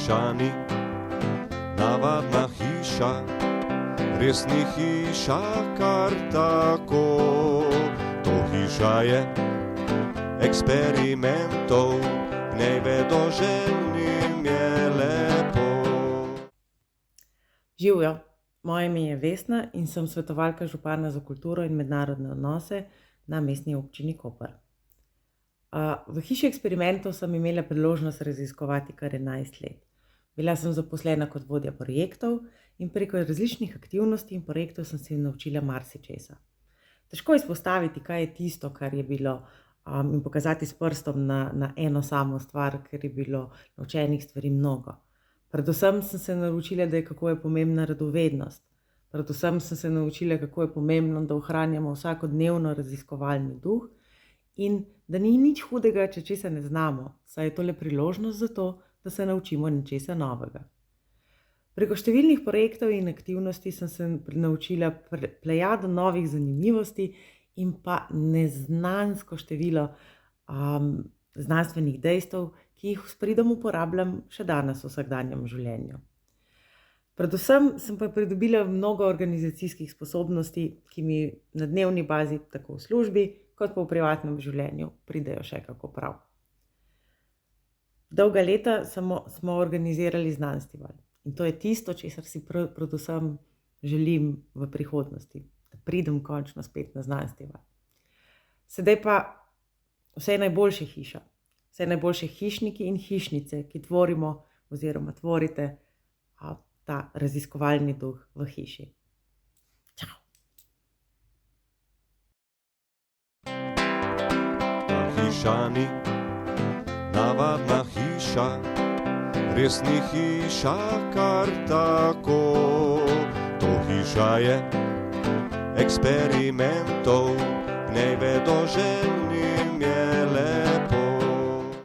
hiša ni navadna hiša, res ni hiša kar tako. To hiša je eksperimentov, v njej vedoželjnim je lepo. Živjo, moje ime je Vesna in sem svetovalka župana za kulturo in mednarodne odnose na Mestni občini Koper. V hiši eksperimentov sem imela priložnost raziskovati kar 11 let. Bila sem zaposlena kot vodja projektov in preko različnih aktivnosti in projektov sem se naučila marsičesa. Težko je izpostaviti, kaj je tisto, kar je bilo, in pokazati s prstom na eno samo stvar, ker je bilo naučenih stvari mnogo. Predvsem sem se naučila, kako je pomembna radovednost. Predvsem sem se naučila, kako je pomembno, da ohranjamo vsakodnevno raziskovalni duh in da ni nič hudega, če česa ne znamo, saj je to le priložnost za to, da se naučimo nečesa novega. Preko številnih projektov in aktivnosti sem se naučila plejado novih zanimivosti in pa neznansko število znanstvenih dejstev, ki jih s pridom uporabljam še danes v vsakdanjem življenju. Predvsem sem pa pridobila mnogo organizacijskih sposobnosti, ki mi na dnevni bazi, tako v službi, kot pa v privatnem življenju, pridejo še kako prav. Dolga leta smo organizirali Znanstival in to je tisto, česar si predvsem želim v prihodnosti, da pridem končno spet na Znanstival. Sedaj pa vse najboljše hiša, vse najboljše hišniki in hišnice, ki tvorimo oziroma tvorite ta raziskovalni duh v hiši. Čau! Ta hiša ni navadna hiša, res ni hiša kar tako. To hiša je eksperimentov, v njej vedoželjnim je lepo.